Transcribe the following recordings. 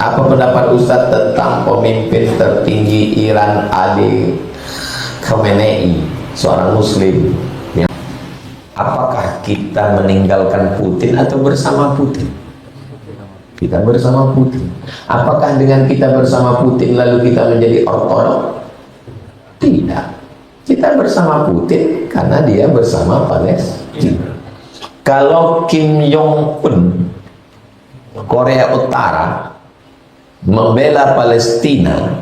Apa pendapat Ustadz tentang pemimpin tertinggi Iran Ali Khamenei, seorang muslim? Apakah kita meninggalkan Putin atau bersama Putin? Kita bersama Putin. Apakah dengan kita bersama Putin lalu kita menjadi ortodok? Tidak. Kita bersama Putin karena dia bersama Palestina. Kalau Kim Jong Un Korea Utara membela Palestina,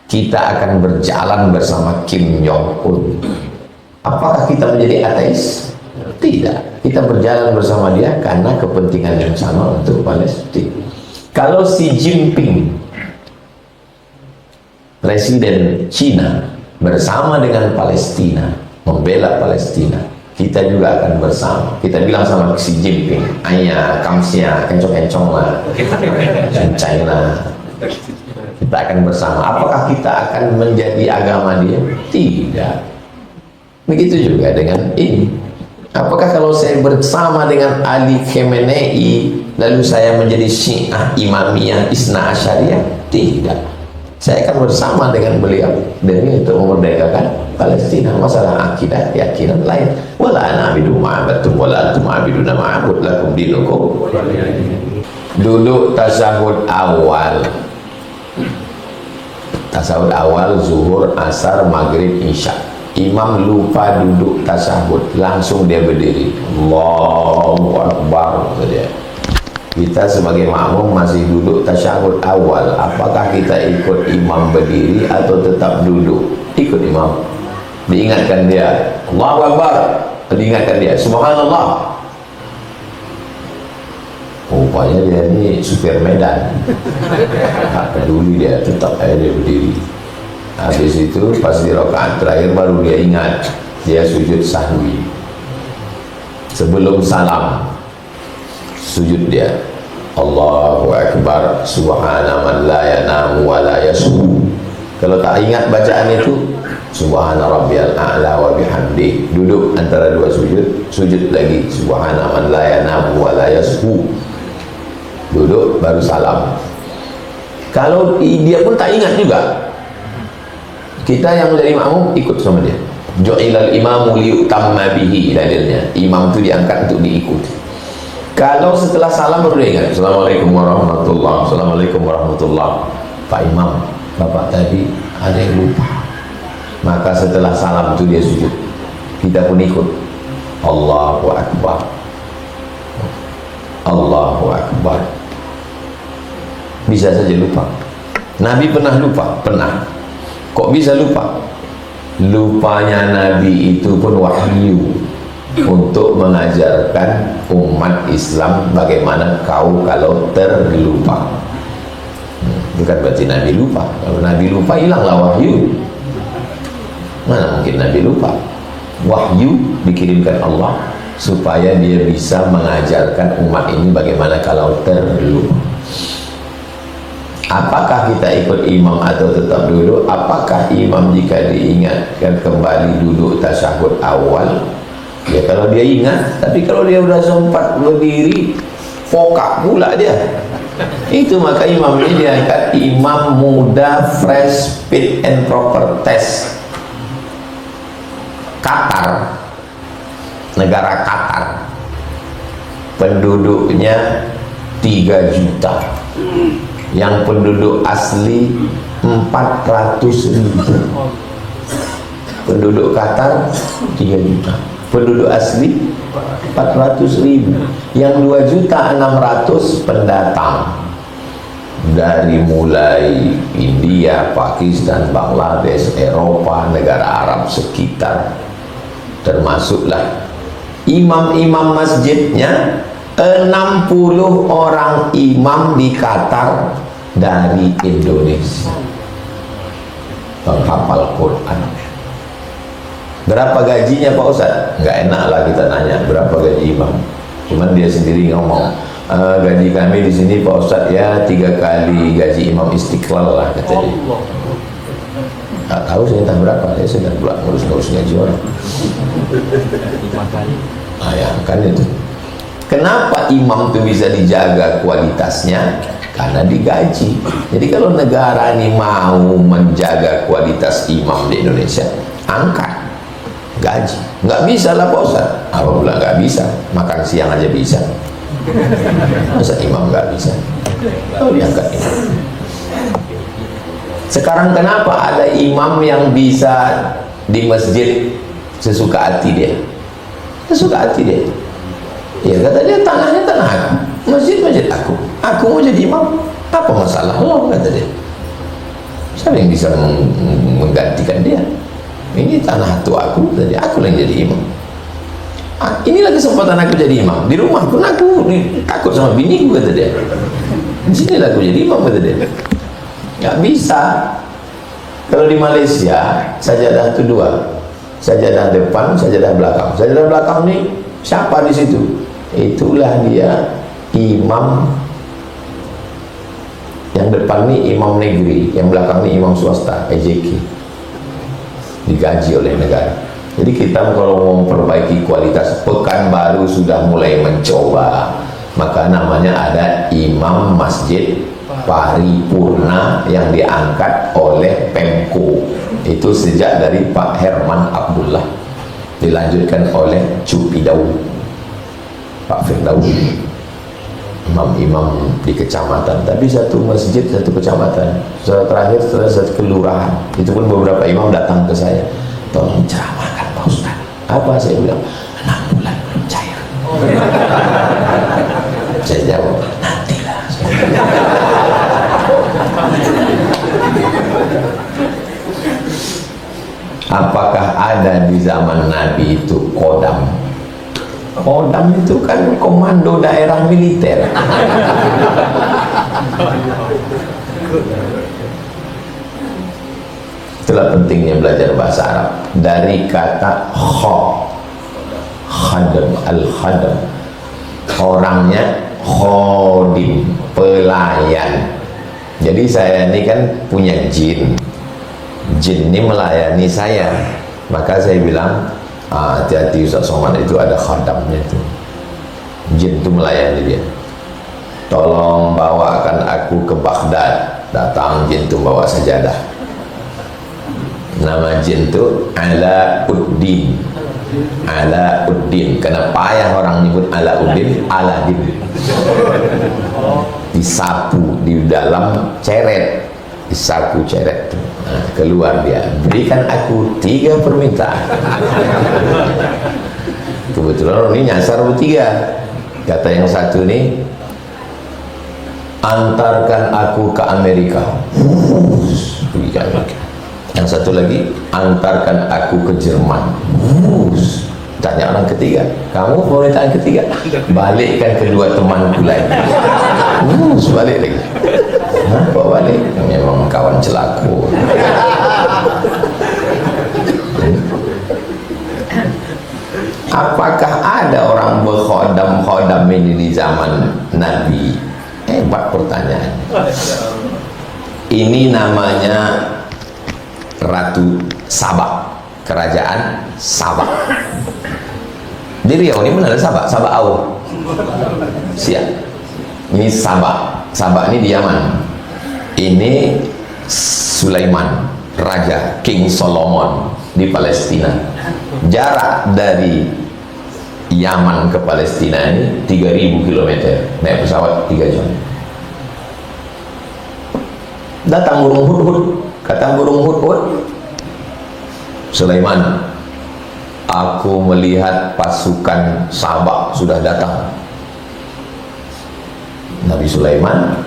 kita akan berjalan bersama Kim Jong Un. Apakah kita menjadi ateis? Tidak. Kita berjalan bersama dia karena kepentingan yang sama untuk Palestina. Kalau Xi Jinping, presiden Cina, bersama dengan Palestina, membela Palestina, kita juga akan bersama. Kita bilang sama Xi Jinping, ayah, kamsia, kencong-kencong lah, China. Kita akan bersama. Apakah kita akan menjadi agama dia? Tidak. Begitu juga dengan ini. Apakah kalau saya bersama dengan Ali Khamenei lalu saya menjadi Syiah Imamiyah Isna Asyariyah? Tidak. Saya akan bersama dengan beliau demi untuk memerdekakan Palestina. Masalah akidah, keyakinan lain. Wala ana abidu ma'abatum wala antum abiduna ma'abud lakum dinukum. Duduk tasahud awal. Tasahud awal zuhur, asar, maghrib, isya. Imam lupa duduk tasahud, langsung dia berdiri. Allahu Akbar. Kita sebagai makmum masih duduk tasyahud awal. Apakah kita ikut imam berdiri atau tetap duduk? Ikut imam. Diingatkan dia, Allahu Akbar. Diingatkan dia, Subhanallah. Rupanya dia ini supir Medan. Tak peduli dia, tetap aja dia berdiri. Habis itu pas di rakaat terakhir baru dia ingat dia sujud sahwi. Sebelum salam sujud dia, Allahu Akbar, subhana man la yanamu wa la yashu. Kalau tak ingat bacaan itu, subhana rabbiyal a'la wa bihamdi. Duduk antara dua sujud, sujud lagi, subhana man la yanamu wa la yashu. Duduk baru salam. Kalau dia pun tak ingat juga, kita yang menjadi makmum ikut sama dia. Ju'ilal imamu liyutamma bihi, dalilnya imam itu diangkat untuk diikuti. Kalau setelah salam baru dia ingat, Assalamualaikum warahmatullahi, Assalamualaikum warahmatullahi. Pak Imam, Bapak tadi ada yang lupa. Maka setelah salam itu dia sujud. Kita pun ikut. Allahu Akbar. Allahu Akbar. Bisa saja lupa. Nabi pernah lupa? Pernah. Kok bisa lupa? Lupanya Nabi itu pun wahyu untuk mengajarkan umat Islam bagaimana kau kalau terlupa. Bukan berarti Nabi lupa. Kalau Nabi lupa, hilanglah wahyu. Mana mungkin Nabi lupa? Wahyu dikirimkan Allah supaya dia bisa mengajarkan umat ini bagaimana kalau terlupa. Apakah kita ikut imam atau tetap duduk? Apakah imam jika diingatkan kembali duduk tasyahud awal? Ya kalau dia ingat, tapi kalau dia sudah sempat berdiri, fokak pula dia. Itu maka imam ini diangkat imam muda, fresh, fit and proper test. Qatar, negara Qatar, penduduknya 3 juta. Yang penduduk asli 400.000. Penduduk Qatar 3 juta. Penduduk asli 400.000. Yang 2.600.000 pendatang dari mulai India, Pakistan, Bangladesh, Eropa, negara Arab sekitar. Termasuklah imam-imam masjidnya. 60 orang imam di Qatar dari Indonesia, penghafal Quran. Berapa gajinya Pak Ustadz? Nggak enak lah kita nanya berapa gaji imam. Cuman dia sendiri ngomong, gaji kami di sini Pak Ustadz ya 3 kali gaji imam Istiqlal lah katanya. Nggak tahu saya entah berapa, saya sedang pula ngurus-ngurus gaji orang. 5 kali. Nah ya kan itu. Kenapa imam itu bisa dijaga kualitasnya? Karena digaji. Jadi kalau negara ini mau menjaga kualitas imam di Indonesia, angkat gaji. Nggak bisa lah Pak Ustaz. Apa pula nggak bisa? Makan siang aja bisa. Masa imam nggak bisa? Oh, diangkat imam. Sekarang kenapa ada imam yang bisa di masjid sesuka hati dia? Sesuka hati dia. Ya kata dia, tanahnya tanah aku, masjid aku mau jadi imam, apa masalah lo, kata dia. Siapa yang bisa menggantikan dia? Ini tanah itu aku, jadi aku yang jadi imam. Inilah kesempatan aku jadi imam. Di rumah pun aku takut sama bini gue, kata dia. Di sinilah aku jadi imam, kata dia. Nggak bisa. Kalau di Malaysia sajadah itu dua, sajadah depan, sajadah belakang. Sajadah belakang nih siapa di situ? Itulah dia imam. Yang depan nih imam negeri, yang belakang nih imam swasta, EJK, digaji oleh negara. Jadi kita kalau mau memperbaiki kualitas, Pekanbaru sudah mulai mencoba, maka namanya ada imam masjid paripurna yang diangkat oleh Pemko. Itu sejak dari Pak Herman Abdullah, dilanjutkan oleh Cupidau, Pak Firdaus, imam-imam di kecamatan. Tapi satu masjid satu kecamatan. Setelah terakhir setelah satu kelurahan, itu pun beberapa imam datang ke saya, tolong ceramahkan Pak Ustaz. Apa? Saya bilang 6 bulan belum cair. Saya jawab, nantilah. Apakah ada di zaman Nabi itu kodam? Kodam itu kan komando daerah militer. Itulah pentingnya belajar bahasa Arab. Dari kata khadam, al-khadam, orangnya khodim, pelayan. Jadi saya ini kan punya jin ini melayani saya, maka saya bilang, hati-hati Ustaz Somad, itu ada khadamnya itu. Jin itu melayani dia. Tolong bawakan aku ke Baghdad. Datang jin itu bawa sajadah. Nama jin itu Alauddin. Alauddin. Kenapa payah orang nyebut Alauddin? Aladin. Disapu di dalam ceret, disapu ceret. Nah, keluar dia, berikan aku 3 permintaan. Kebetulan ini nyasar bertiga. Kata yang satu nih, antarkan aku ke Amerika. Yang satu lagi, antarkan aku ke Jerman. Tanya orang ketiga, kamu permintaan ketiga? Balikkan kedua temanku lagi. Balik lagi. Kok balik? Memang kawan celaku. Apakah ada orang berkhodam ini di zaman Nabi? Hebat pertanyaan. Ini namanya Ratu Sabah, Kerajaan Sabah. Di Riau ini mana ada Sabah? Sabah Au. Siap. Ini Sabah. Sabah ini di Yaman. Ini Sulaiman, Raja King Solomon di Palestina. Jarak dari Yaman ke Palestina ini 3000 km. Naik pesawat 3 jam. Datang burung hudhud. Kata burung hudhud, Sulaiman, aku melihat pasukan Sabah sudah datang. Nabi Sulaiman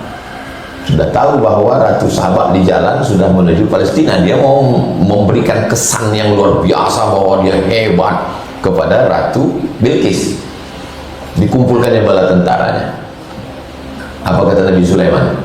sudah tahu bahwa Ratu Sabah di jalan sudah menuju Palestina. Dia mau memberikan kesan yang luar biasa bahwa dia hebat kepada Ratu Bilqis. Dikumpulkannya bala tentaranya. Apa kata Nabi Sulaiman?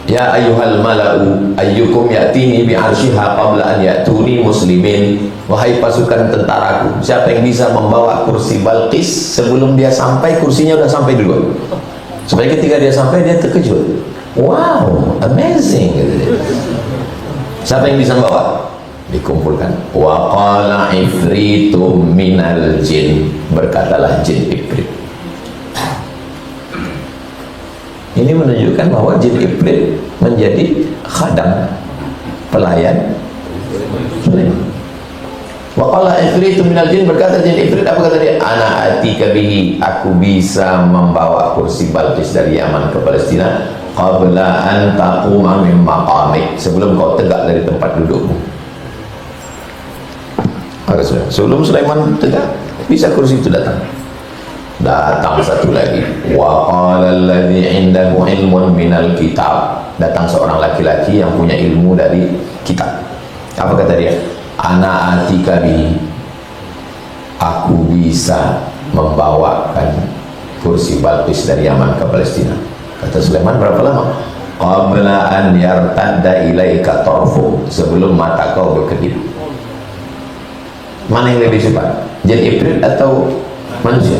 Ya ayyuhal mala'u ayyukum ya'tini bi'arsyiha qabla an ya'tuni muslimin. Wahai pasukan tentaraku, siapa yang bisa membawa kursi Balqis sebelum dia sampai, kursinya udah sampai duluan, supaya ketika dia sampai dia terkejut. Wow, amazing. Siapa yang bisa membawa? Dikumpulkan. Wa qala ifritum minal jin, berkatalah jin ifrit. Ini menunjukkan bahwa jin ifrit menjadi khadam, pelayan Sulaiman. Wa qala ifritu minal jin, berkata jin ifrit, apa kata dia? Ana atika bihi, aku bisa membawa kursi Balqis dari Yaman ke Palestina qabla an taquma min maqamik, sebelum kau tegak dari tempat dudukmu. Sebelum Sulaiman tegak, bisa kursi itu datang. Datang satu lagi, wa qala alladhi indahu ilmun minal kitab, datang seorang laki-laki yang punya ilmu dari kitab. Apa kata dia? Ana atika bihi, aku bisa membawakan kursi Balqis dari Yaman ke Palestina. Kata Sulaiman, berapa lama? Qabla an yartadda ilaika tarfu, sebelum mata kau berkedip. Mana yang lebih cepat, jin ifrit atau manusia?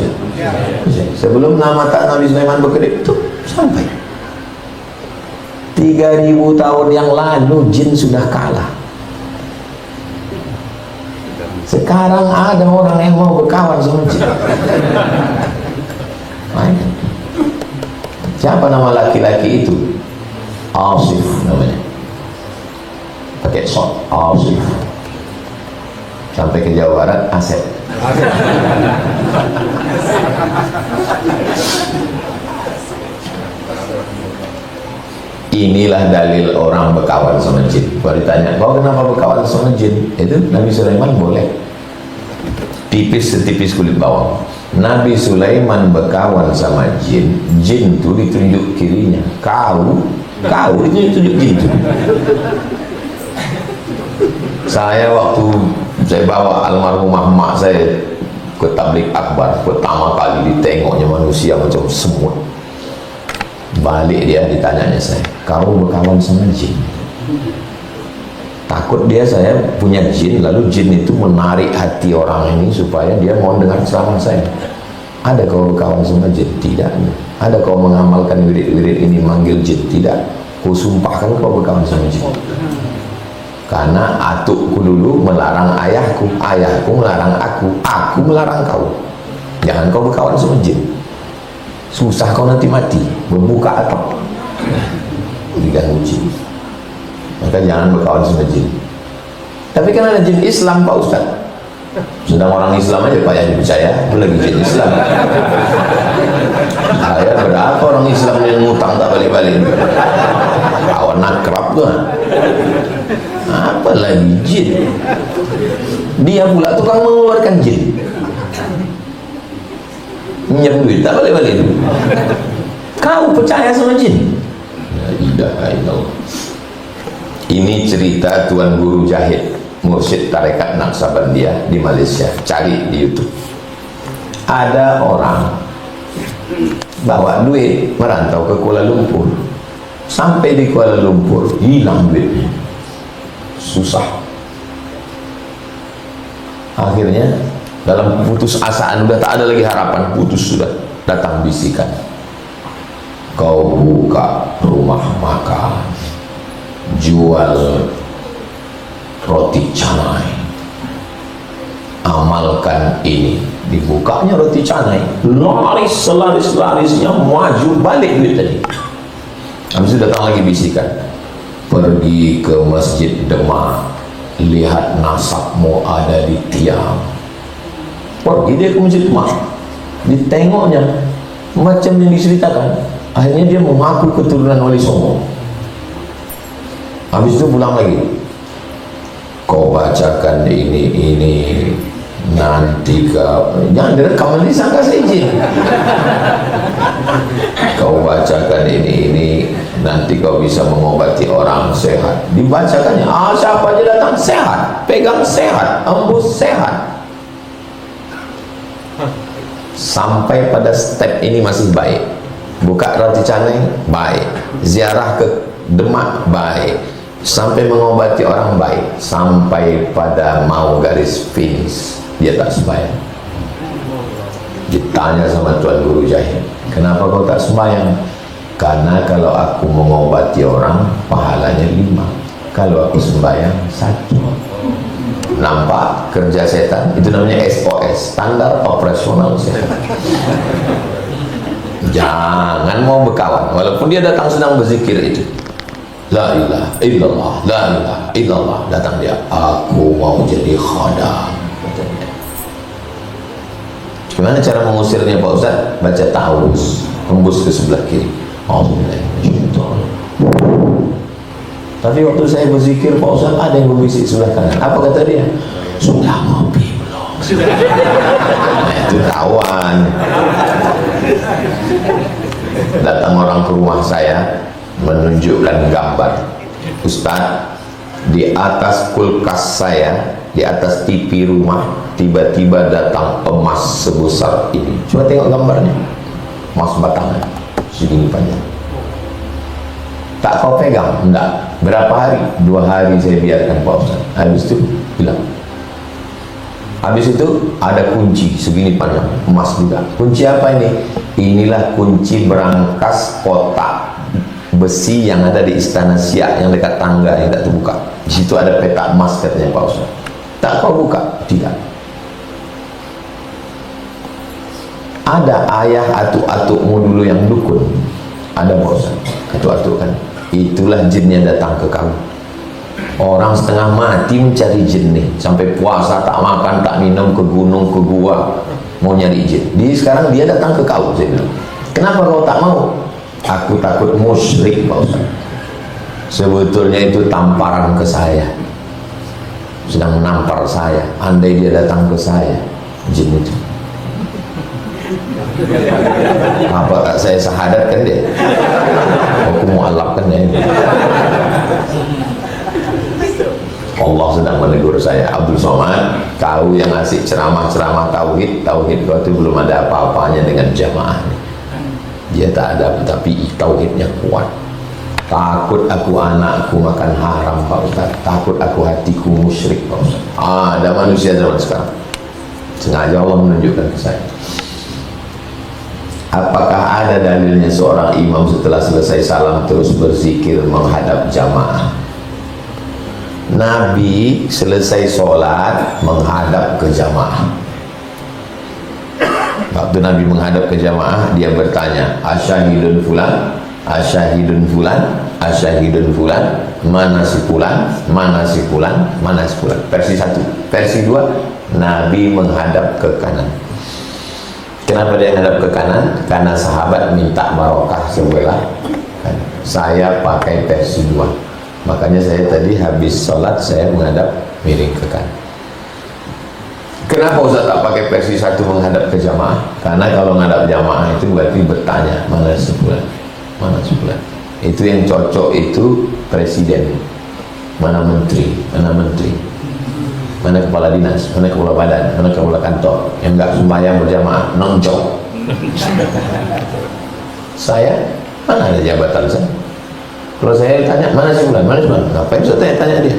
Sebelum mata Nabi Sulaiman berkedip itu sampai 3000 tahun yang lalu jin sudah kalah. Sekarang ada orang yang mau berkawan sama jin. Siapa nama laki-laki itu? Asif namanya, pakai shot, Asif. Sampai ke Jawa Barat, Asep. Inilah dalil orang berkawan sama jin. Baru ditanya, kau kenapa berkawan sama jin? Itu Nabi Sulaiman boleh. Tipis setipis kulit bawang. Nabi Sulaiman berkawan sama jin. Jin itu ditunjuk kirinya. Kau itu ditunjuk jin itu. Saya waktu saya bawa almarhumah mak saya ke tablik akbar, pertama kali ditengoknya manusia macam semut. Balik dia, ditanyanya saya, kau berkawan sama jin? Takut dia saya punya jin, lalu jin itu menarik hati orang ini supaya dia mau dengar ceramah saya. Ada kau berkawan sama jin? Tidak. Ada kau mengamalkan wirid-wirid ini manggil jin? Tidak. Kusumpahkan kau berkawan sama jin. Karena atukku dulu melarang ayahku, ayahku melarang aku melarang kau. Jangan kau berkawan sama jin. Susah kau nanti mati, berbuka atap diganggu jin. Maka jangan berkawan sama jin. Tapi kan ada jin Islam Pak Ustaz. Sedang orang Islam aja payah dipercaya, apalagi jin Islam. Saya berapa orang Islam yang ngutang tak balik-balik. Kawan akrab tuh. Apalagi jin. Dia pula tukang mengeluarkan jin. Minjam duit tak balik-balik. Kau percaya sama jin? La ilaha illallah. Ini cerita Tuan Guru Jahid, mursyid tarekat Naqsabandiyah di Malaysia. Cari di YouTube. Ada orang bawa duit merantau ke Kuala Lumpur. Sampai di Kuala Lumpur hilang duitnya. Susah. Akhirnya dalam putus asaan, sudah tak ada lagi harapan, putus sudah, datang bisikan, kau buka rumah makan, jual roti canai, amalkan ini. Dibukanya roti canai, laris selaris-larisnya, maju balik duit tadi. Habis itu datang lagi bisikan, pergi ke Masjid Demak, lihat nasabmu ada di tiang. Pergi dia ke Masjid Demak, ditengoknya macam yang diceritakan. Akhirnya dia mengaku keturunan Wali Songo. Habis itu pulang lagi, kau bacakan ini nanti kau, jangan direkam nanti sangka saya jin. Kau bacakan ini nanti kau bisa mengobati orang sehat. Dibacakannya, siapa aja datang sehat, pegang sehat, embus sehat. Sampai pada step ini masih baik. Buka roti canai baik, ziarah ke Demak baik, sampai mengobati orang baik, sampai pada mau garis finish dia tak sembahyang. Ditanya sama Tuan Guru Jahid, kenapa kau tak sembahyang? Karena kalau aku mengobati orang pahalanya 5, kalau aku sembahyang 1. Nampak kerja setan? Itu namanya SOS, standar operasional setan. Jangan mau berkawan, walaupun dia datang sedang berzikir itu. La ilaha illallah, la ilaha illallah. Datang dia, aku mau jadi khadam. Gimana cara mengusirnya Pak Ustaz? Baca ta'awuz, hembus ke sebelah kiri. Tapi waktu saya berzikir Pak Ustaz, ada yang berbisik sebelah kanan. Apa kata dia? Sudah ngopi belum? Nah, itu kawan. Datang orang ke rumah saya menunjukkan gambar. Ustaz, di atas kulkas saya, di atas TV rumah, tiba-tiba datang emas sebesar ini. Coba tengok gambarnya. Emas batangan segini panjang. Tak kau pegang? Enggak. Berapa hari? 2 hari saya biarkan Pak Ustaz. Habis itu hilang. Habis itu ada kunci segini panjang, emas juga. Kunci apa ini? Inilah kunci berangkas kotak besi yang ada di Istana Siak yang dekat tangga yang tak terbuka. Di situ ada petak emas katanya Pak Ustaz. Tak kau buka? Tidak. Ada ayah atuk-atukmu dulu yang dukun. Ada Pak Ustaz. Atuk-atuk kan. Itulah jin yang datang ke kamu. Orang setengah mati mencari jin nih, sampai puasa tak makan tak minum, ke gunung ke gua mau nyari jin. Sekarang dia datang ke kau. Saya bilang, kenapa kau tak mau? Aku takut musyrik Pak Ustaz. Sebetulnya itu tamparan ke saya, sedang menampar saya. Andai dia datang ke saya, jin itu, apa tak saya syahadatkan dia? Aku mu'alafkan dia. Allah sedang menegur saya, Abdul Somad, kau yang asik ceramah-ceramah tauhid kau itu belum ada apa-apanya dengan jamaah. Dia tak ada, tapi tauhidnya kuat. Takut aku anakku makan haram Pak Ustaz, takut aku hatiku musyrik Pak Ustaz. Ada manusia zaman sekarang, sengaja Allah menunjukkan ke saya. Apakah ada dalilnya seorang imam setelah selesai salam terus berzikir menghadap jamaah? Nabi selesai sholat menghadap ke jamaah. Waktu Nabi menghadap ke jamaah, dia bertanya, asyahidun fulan, asyahidun fulan, asyahidun fulan, mana si fulan, mana si fulan, mana si fulan. Versi 1. Versi 2, Nabi menghadap ke kanan. Kenapa dia menghadap ke kanan? Karena sahabat minta barokah sebelah. Saya pakai versi 2. Makanya saya tadi habis sholat saya menghadap miring ke kanan. Kenapa Ustaz tak pakai versi 1 menghadap ke jamaah? Karena kalau menghadap jamaah itu berarti bertanya, mana sebulan, mana sebulan. Itu yang cocok itu presiden, mana menteri, mana menteri, mana kepala dinas, mana kepala badan, mana kepala kantor. Yang enggak sembahyang berjamaah nonjok. Saya mana ada jabatan saya? Kalau saya tanya, mana sih bulan? Mana bulan? Ngapain saya tanya dia?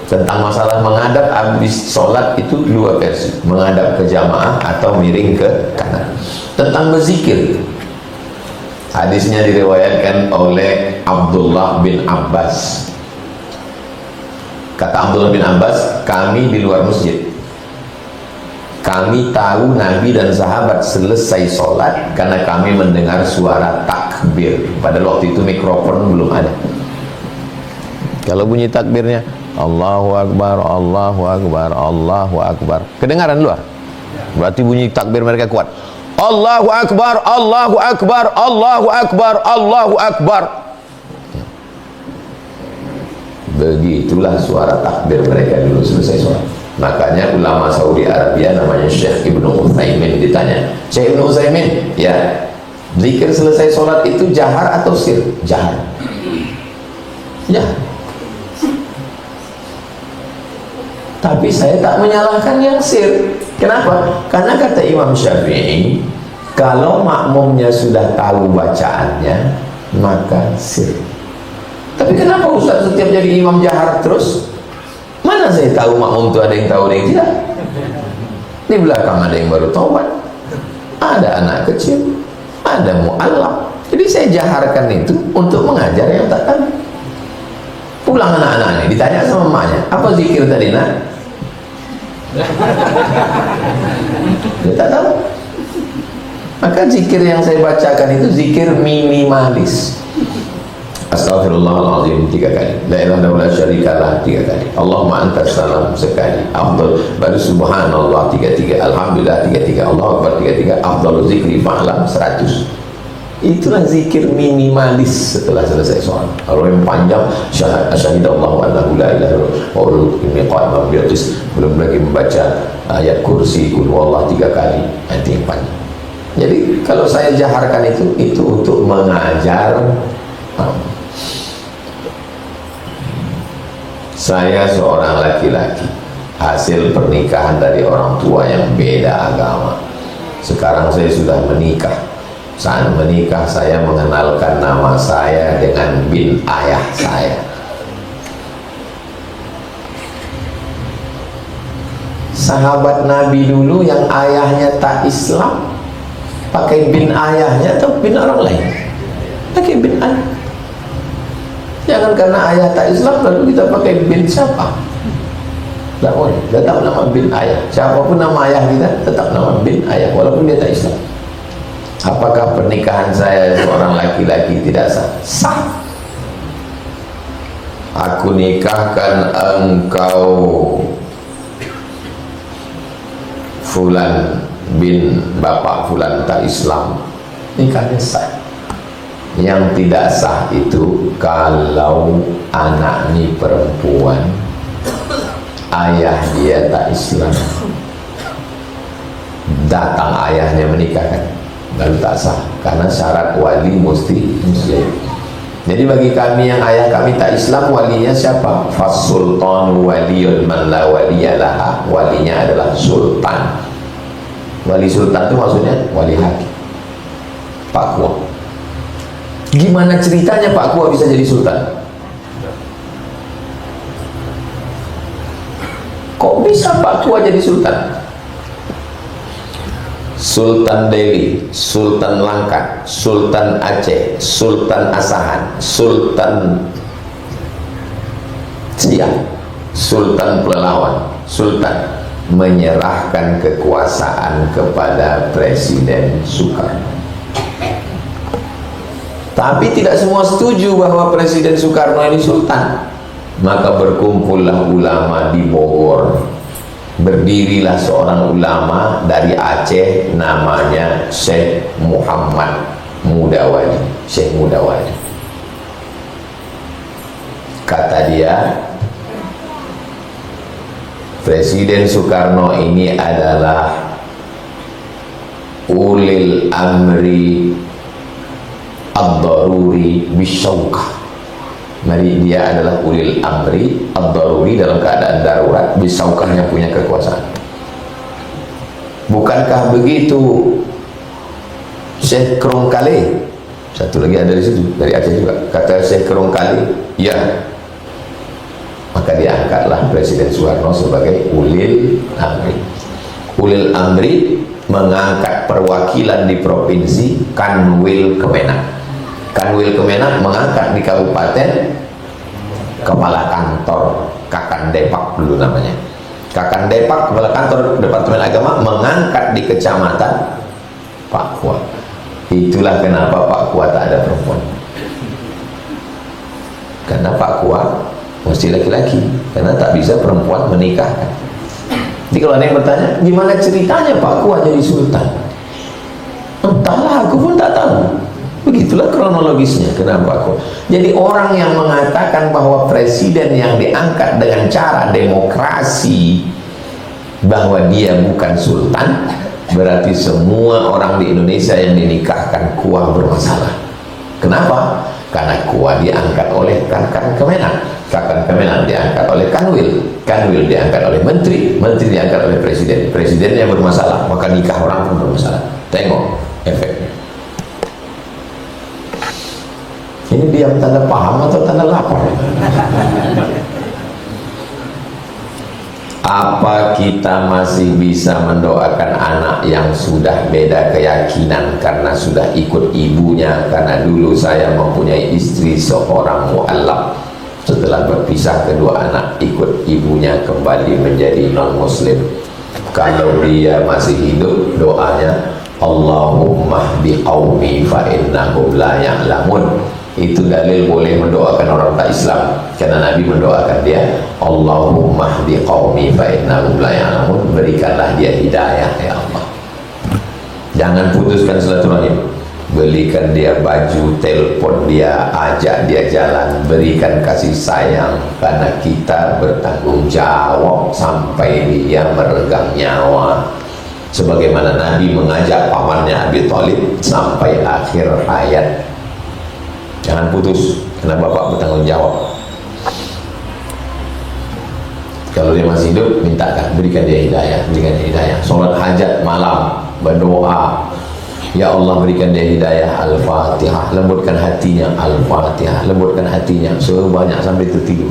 Tentang masalah menghadap habis sholat itu 2 versi. Menghadap ke jamaah atau miring ke kanan. Tentang berzikir, hadisnya diriwayatkan oleh Abdullah bin Abbas. Kata Abdullah bin Abbas, kami di luar masjid, kami tahu Nabi dan sahabat selesai sholat karena kami mendengar suara takbir. Padahal waktu itu mikrofon belum ada. Kalau bunyi takbirnya Allahu Akbar, Allahu Akbar, Allahu Akbar, kedengaran luar, berarti bunyi takbir mereka kuat. Allahu Akbar, Allahu Akbar, Allahu Akbar, Allahu Akbar. Begitulah suara takbir mereka dulu selesai sholat. Makanya ulama Saudi Arabia namanya Syekh Ibnu Utsaimin ditanya, Syekh Ibnu Utsaimin, ya, zikir selesai sholat itu jahar atau sir? Jahar. Jahar. Tapi saya tak menyalahkan yang sir. Kenapa? Karena kata Imam Syafi'i, kalau makmumnya sudah tahu bacaannya, maka sir. Tapi kenapa Ustaz setiap jadi imam jahar terus? Mana saya tahu makmum itu ada yang tahu, ada yang tidak. Di belakang ada yang baru taubat, ada anak kecil, ada mu'allaf. Jadi saya jaharkan itu untuk mengajar yang tak tahu. Pulang anak-anak ini ditanya sama emaknya, apa zikir tadi nak? Dia tak tahu. Maka zikir yang saya bacakan itu zikir minimalis. Astaghfirullahaladzim 3 kali, la ilaha illallah syarikalah 3 kali, Allahumma antas salam sekali, afdal, baru subhanallah 33, alhamdulillah 33, Allahu akbar 33, afdalu zikri fa'lam 100. Itulah zikir minimalis setelah selesai sholat. Kalau yang panjang, syahidallahu annahu la ilaha illallah wa inni qa'imam bil qist, belum lagi membaca ayat kursi kul huwallah 3 kali, nanti yang panjang. Jadi kalau saya jaharkan itu untuk mengajar. Saya seorang laki-laki, hasil pernikahan dari orang tua yang beda agama. Sekarang saya sudah menikah. Saat menikah saya mengenalkan nama saya dengan bin ayah saya. Sahabat Nabi dulu yang ayahnya tak Islam pakai bin ayahnya atau bin orang lain? Pakai bin ayah. Jangan karena ayah tak Islam lalu kita pakai bin siapa? Tak boleh. Tetap nama bin ayah. Siapapun nama ayah kita tetap nama bin ayah walaupun dia tak Islam. Apakah pernikahan saya seorang laki-laki tidak sah? Sah. Aku nikahkan engkau Fulan bin Bapak Fulan tak Islam, nikahnya sah. Yang tidak sah itu kalau anak ini perempuan, ayah dia tak Islam, datang ayahnya menikahkan, baru tak sah, karena syarat wali mesti muslim. Jadi bagi kami yang ayah kami tak Islam, walinya siapa? Fasultan waliyun man la waliyalah. Walinya adalah sultan. Wali sultan itu maksudnya wali hakim, Pak Kua. Gimana ceritanya Pak Kua bisa jadi sultan? Kok bisa Pak Kua jadi sultan? Sultan Delhi, Sultan Langkat, Sultan Aceh, Sultan Asahan, Sultan Siak, Sultan Pelalawan, Sultan menyerahkan kekuasaan kepada Presiden Soekarno. Tapi tidak semua setuju bahwa Presiden Soekarno ini sultan. Maka berkumpullah ulama di Bogor. Berdirilah seorang ulama dari Aceh, namanya Syekh Muhammad Mudawali. Syekh Mudawali. Kata dia, Presiden Soekarno ini adalah ulil amri ad-daruri bisyauqah. Mari, dia adalah ulil amri ad-daruri, dalam keadaan darurat, bisyauqahnya punya kekuasaan. Bukankah begitu Syekh Krongkale? Satu lagi ada di situ, dari Aceh juga. Kata Syekh Krongkale, ya. Maka diangkatlah Presiden Soekarno sebagai ulil amri. Ulil amri mengangkat perwakilan di provinsi, Kanwil Kemenak. Kanwil Kemenak mengangkat di kabupaten kepala kantor Kakan Depak dulu namanya. Kakan Depak, kepala kantor Departemen Agama, mengangkat di kecamatan Pak Kua. Itulah kenapa Pak Kua tak ada perempuan. Karena Pak Kua mesti laki-laki, karena tak bisa perempuan menikahkan. Jadi kalau ada yang bertanya, gimana ceritanya Pak Kua jadi sultan? Entahlah, aku pun tak tahu. Begitulah kronologisnya kenapa kok. Jadi orang yang mengatakan bahwa presiden yang diangkat dengan cara demokrasi bahwa dia bukan sultan, berarti semua orang di Indonesia yang dinikahkan Kua bermasalah. Kenapa? Karena Kua diangkat oleh Kakan Kemenak, Kakan Kemenak diangkat oleh Kanwil, Kanwil diangkat oleh Menteri, Menteri diangkat oleh Presiden, Presidennya bermasalah, maka nikah orang pun bermasalah. Tengok efeknya. Ini diam tanda paham atau tanda lapar? Apa kita masih bisa mendoakan anak yang sudah beda keyakinan karena sudah ikut ibunya? Karena dulu saya mempunyai istri seorang mu'allaf. Setelah berpisah, kedua anak ikut ibunya kembali menjadi non muslim. Kalau dia masih hidup, doanya Allahumma hdi qaumi fa innahum la ya'lamun. Itu dalil boleh mendoakan orang tak Islam, karena Nabi mendoakan dia, Allahumma hdi qaumi fa innahum la ya'lamun, berikanlah dia hidayah ya Allah. Jangan putuskan silaturahim, belikan dia baju, telepon dia, ajak dia jalan, berikan kasih sayang, karena kita bertanggung jawab sampai dia meregang nyawa, sebagaimana Nabi mengajak pamannya Abi Thalib sampai akhir hayat. Jangan putus, karena bapak bertanggung jawab. Kalau dia masih hidup, mintakan, berikan dia hidayah, berikan dia hidayah. Sholat hajat malam, berdoa, ya Allah berikan dia hidayah. Al-Fatihah, lembutkan hatinya. Al-Fatihah, lembutkan hatinya sebanyak sampai tertidur.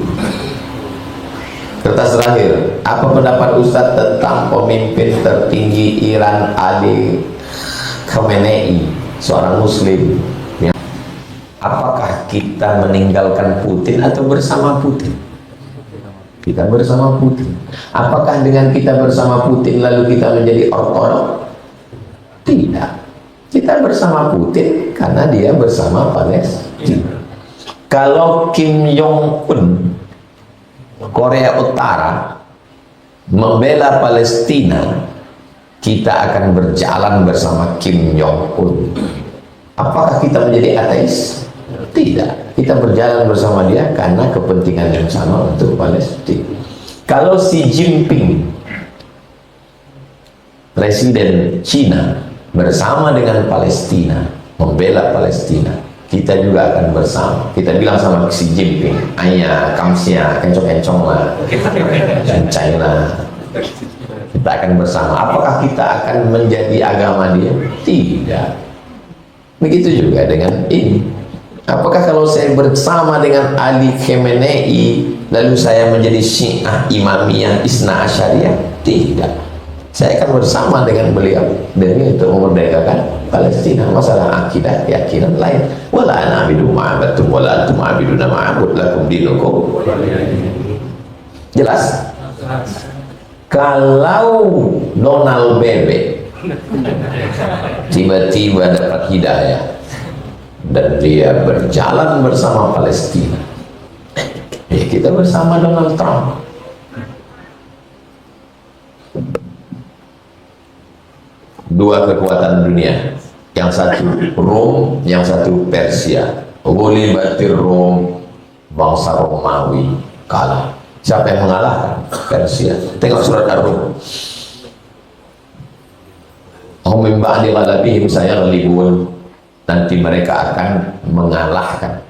Kertas terakhir, apa pendapat Ustadz tentang pemimpin tertinggi Iran Ali Khamenei, seorang muslim? Apakah kita meninggalkan Putin atau bersama Putin? Kita bersama Putin. Apakah dengan kita bersama Putin lalu kita menjadi ortodok? Tidak. Kita bersama Putin karena dia bersama Palestina. Kalau Kim Jong-un Korea Utara membela Palestina, kita akan berjalan bersama Kim Jong-un. Apakah kita menjadi ateis? Tidak. Kita berjalan bersama dia karena kepentingan yang sama untuk Palestina. Kalau Xi Jinping, Presiden Cina, bersama dengan Palestina, membela Palestina, kita juga akan bersama. Kita bilang sama Xi Jinping, ayah, kamsia, kencong-kencong lah, kencang lah. Kita akan bersama. Apakah kita akan menjadi agama dia? Tidak. Begitu juga dengan ini. Apakah kalau saya bersama dengan Ali Khamenei lalu saya menjadi Syiah, Imamiyah, Isna Asyariyah? Tidak. Saya akan bersama dengan beliau demi untuk memerdekakan Palestina. Masalah akidah, keyakinan lain. Wala ana abidu ma'abatum wala antum abiduna ma'abud lakum dinukum. Jelas? Kalau Donald Bebe tiba-tiba dapat hidayah dan dia berjalan bersama Palestina, ya kita bersama Donald Trump. Dua kekuatan dunia, yang satu Rom, yang satu Persia. Ghulibatir Rom, bangsa Romawi kalah. Siapa yang mengalahkan? Persia. Tengok surat Ar-Rum. Hum min ba'di ghalabihim sayaghlibun. Nanti mereka akan mengalahkan.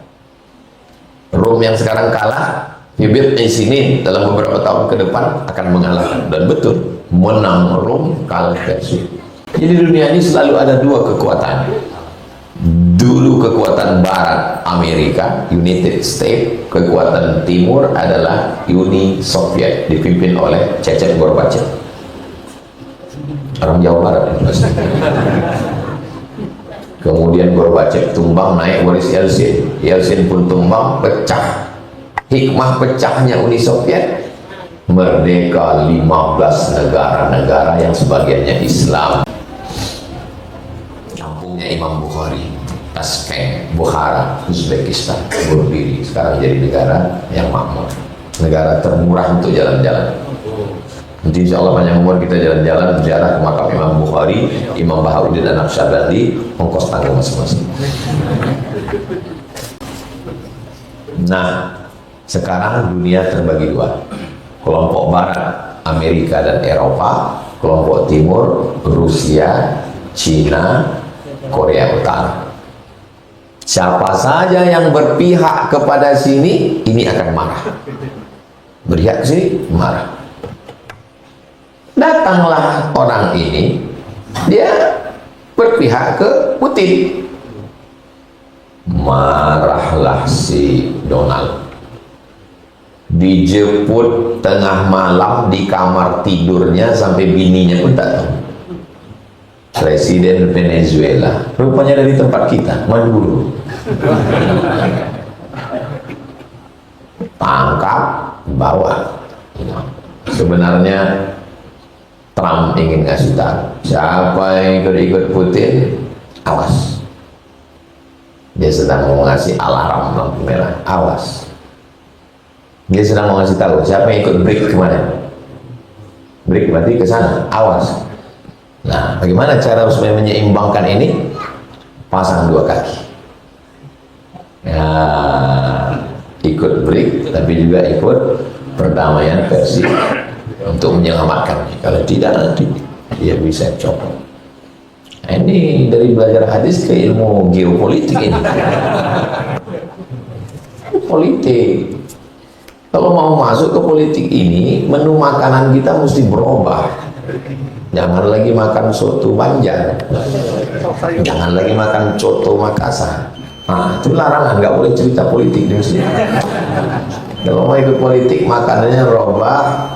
Rom yang sekarang kalah, bibit sini dalam beberapa tahun ke depan akan mengalahkan. Dan betul, menang Rom, kalah Persia. Jadi dunia ini selalu ada dua kekuatan. Dulu kekuatan barat Amerika, United States. Kekuatan timur adalah Uni Soviet, dipimpin oleh Cecep Gorbachev. Orang Jawa Barat ya, pasti. Kemudian Gorbachev tumbang, naik Boris Yeltsin. Yeltsin pun tumbang, pecah. Hikmah pecahnya Uni Soviet, merdeka 15 negara-negara yang sebagiannya Islam. Kampungnya Imam Bukhari, Tashkent, Bukhara, Uzbekistan, berdiri. Sekarang jadi negara yang makmur, negara termurah untuk jalan-jalan. Nanti insya Allah panjang umur kita jalan-jalan ziarah ke makam Imam Bukhari, Imam Bahauddin dan Naqsyabandi, ongkos tanggung masing-masing. Nah, sekarang dunia terbagi dua. Kelompok barat, Amerika dan Eropa. Kelompok timur, Rusia, Cina, Korea Utara. Siapa saja yang berpihak kepada sini, ini akan marah. Berpihak ke sini, marah. Datanglah orang ini, dia berpihak ke Putin. Marahlah si Donald. Dijemput tengah malam di kamar tidurnya sampai bininya pun tak tahu. Presiden Venezuela, rupanya dari tempat kita, Maduro. Tangkap, bawa. Sebenarnya Trump ingin ngasih tahu, siapa yang ikut-ikut Putin, awas. Dia sedang mau ngasih alarm lampu merah, awas. Dia sedang mau ngasih tahu, siapa yang ikut BRIC kemarin? BRIC berarti ke sana, awas. Nah, bagaimana cara supaya menyeimbangkan ini? Pasang dua kaki. Ya, ikut BRIC, tapi juga ikut perdamaian versi untuk menyelamatkan. Kalau tidak nanti dia bisa copot. Nah, ini dari belajar hadis ke ilmu geopolitik ini. Politik. Kalau mau masuk ke politik ini, menu makanan kita mesti berubah. Jangan lagi makan soto Banjar, jangan lagi makan coto Makassar. Nah, itu larangan, nggak boleh cerita politik di sini. Kalau mau ikut politik, makanannya robah,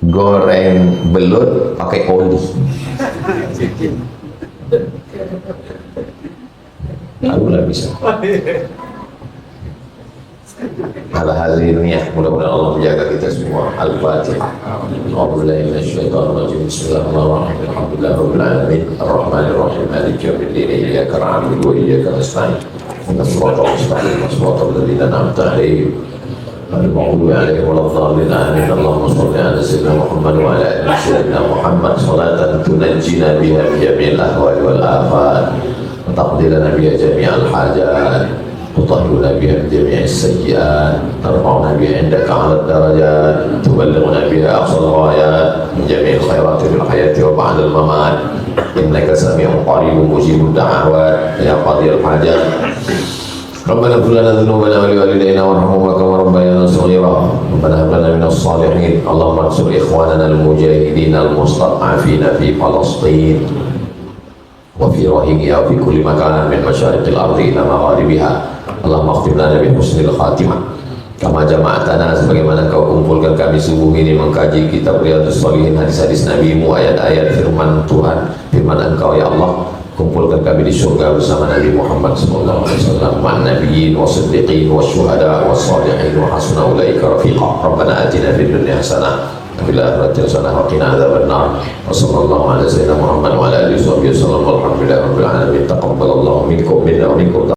goreng belut pakai oli. Barulah bisa. Hal-hal dunia, mudah-mudahan Allah menjaga kita semua. Al-Fatihah. A'udzubillahi minasyaitonirrajim. Bismillahirrahmanirrahim. Alhamdulillahirabbil alamin. Arrahmanirrahim. Maliki yaumiddin. Iyyaka na'budu wa iyyaka nasta'in. Ihdinas siratal mustaqim. Siratal ladzina an'amta 'alaihim ghairil maghdubi 'alaihim waladdallin. Amin. Allahumma shalli 'ala sayyidina Muhammad wa 'ala ali sayyidina Muhammad salatan tunajjina biha min jami'il ahwali wal afat wa taqdi lana biha jami'al hajat. تطهرنا بها من جميع السيئات، ترفعنا بها عندك على الدرجات، تبلغنا بها أقصى الغايات من جميع الخيرات في الحياة وبعد الممات، إنك سميع قريب مجيب الدعوات يا قاضي الحاجات. ربنا اغفر لنا ذنوبنا ولوالدينا وارحمهما كما ربيانا صغيرا. ربنا هب لنا من الصالحين. اللهم انصر إخواننا المجاهدين المستضعفين في فلسطين وفي روهينيا وفي كل مكان من مشارق الأرض إلى مغاربها. Allahumma akhtim lana bi husnil khatimah kama jama'atana, sebagaimana kau kumpulkan kami subuh ini mengkaji kitab Riyadhus Shalihin, hadis-hadis Nabi-Mu, ayat-ayat firman Tuhan, firman Engkau ya Allah. Kumpulkan kami di surga bersama Nabi Muhammad sallallahu alaihi wasallam, ma'an nabiyyin wasiddiqin wasyuhada wassalihin wa hasuna ulaika rafiqa. Rabbana atina fid dunya hasanah wa fil akhirati hasanah wa qina adzabannar. Wa sallallahu ala sayyidina Muhammad wa ala alihi wasallam. Walhamdulillahi rabbil alamin. Taqabbalallahu minkum minna wa minkum.